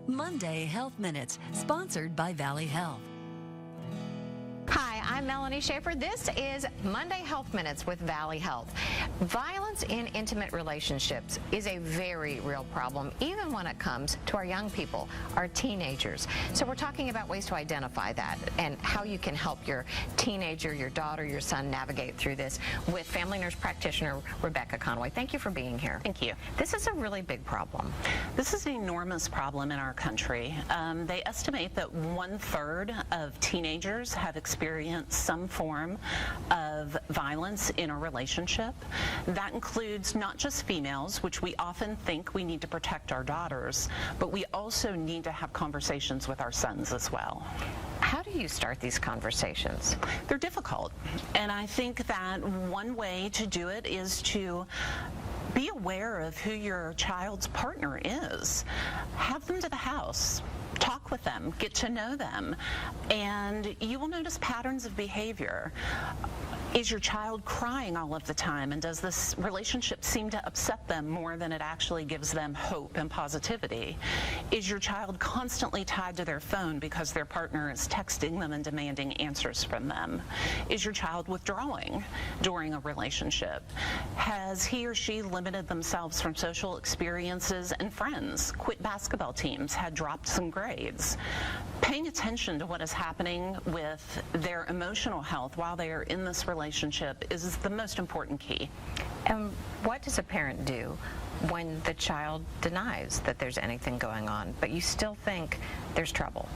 Monday Health Minutes, sponsored by Valley Health. Hi, I'm Melanie Schaefer. This is Monday Health Minutes with Valley Health. Violence in intimate relationships is a very real problem, even when it comes to our young people, our teenagers. So we're talking about ways to identify that and how you can help your teenager, your daughter, your son navigate through this with family nurse practitioner Rebecca Conway. Thank you for being here. Thank you. This is a really big problem. This is an enormous problem in our country. They estimate that 1/3 of teenagers have experienced some form of violence in a relationship. That includes not just females, which we often think we need to protect our daughters, but we also need to have conversations with our sons as well. How do you start these conversations? They're difficult, and I think that one way to do it is to be aware of who your child's partner is. Have them to the house. Talk with them, get to know them, and you will notice patterns of behavior. Is your child crying all of the time, and does this relationship seem to upset them more than it actually gives them hope and positivity? Is your child constantly tied to their phone because their partner is texting them and demanding answers from them? Is your child withdrawing during a relationship? Has he or she limited themselves from social experiences and friends, quit basketball teams, had dropped some grades? Paying attention to what is happening with their emotional health while they are in this relationship is the most important key. And what does a parent do when the child denies that there's anything going on, but you still think there's trouble?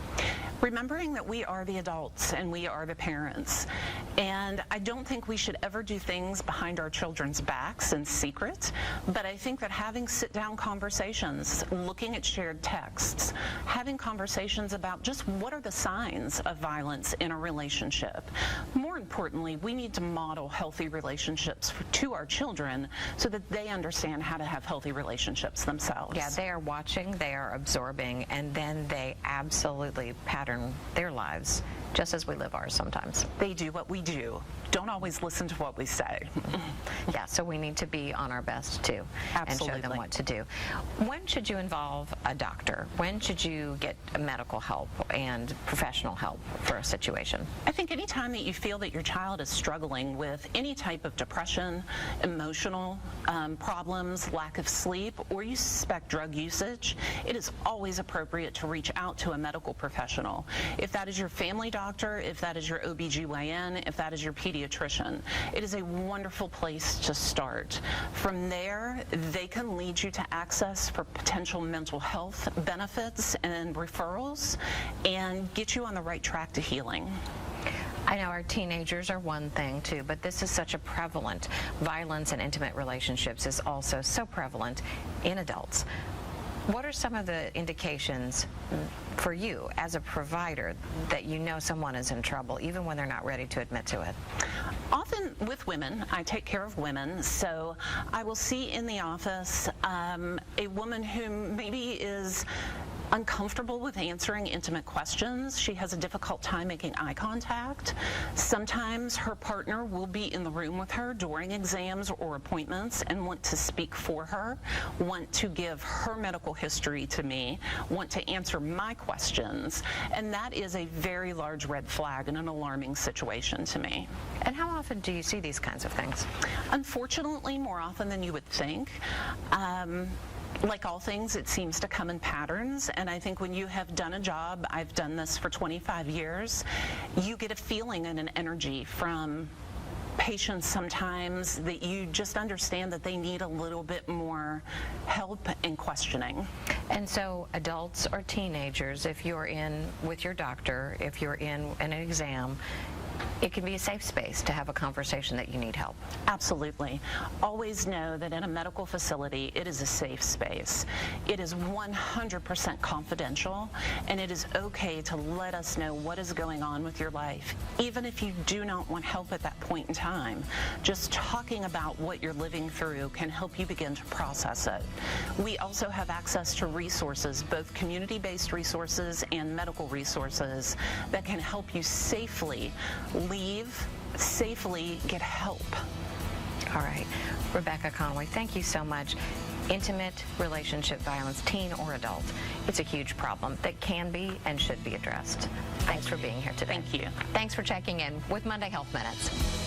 Remembering that we are the adults and we are the parents. And I don't think we should ever do things behind our children's backs in secret, but I think that having sit-down conversations, looking at shared texts, having conversations about just what are the signs of violence in a relationship. More importantly, we need to model healthy relationships to our children so that they understand how to have healthy relationships themselves. Yeah, they are watching, they are absorbing, and then they absolutely pattern their lives just as we live ours sometimes. They do what we do. Don't always listen to what we say. Yeah, so we need to be on our best too. Absolutely. And show them what to do. When should you involve a doctor? When should you get medical help and professional help for a situation? I think anytime that you feel that your child is struggling with any type of depression, emotional problems, lack of sleep, or you suspect drug usage, it is always appropriate to reach out to a medical professional. If that is your family doctor, if that is your OBGYN, if that is your pediatrician, it is a wonderful place to start. From there, they can lead you to access for potential mental health benefits and referrals and get you on the right track to healing. I know our teenagers are one thing too, but this is such a prevalent, violence in intimate relationships is also so prevalent in adults. What are some of the indications for you as a provider that you know someone is in trouble, even when they're not ready to admit to it? Often with women, I take care of women, so I will see in the office a woman who maybe is uncomfortable with answering intimate questions. She has a difficult time making eye contact. Sometimes her partner will be in the room with her during exams or appointments and want to speak for her, want to give her medical history to me, want to answer my questions, and that is a very large red flag and an alarming situation to me. And how often do you see these kinds of things? Unfortunately, more often than you would think. Like all things, it seems to come in patterns, and I think when you have done a job, I've done this for 25 years, you get a feeling and an energy from patients sometimes that you just understand that they need a little bit more help and questioning. And so adults or teenagers, if you're in with your doctor, if you're in an exam, it can be a safe space to have a conversation that you need help. Absolutely. Always know that in a medical facility, it is a safe space. It is 100% confidential, and it is okay to let us know what is going on with your life, even if you do not want help at that point in time. Just talking about what you're living through can help you begin to process it. We also have access to resources, both community-based resources and medical resources, that can help you safely leave, safely get help. All right. Rebecca Conway, thank you so much. intimate relationship violence, teen or adult. It's a huge problem that can be and should be addressed. Thanks for being here today. Thank you. Thanks for checking in with Monday Health Minutes.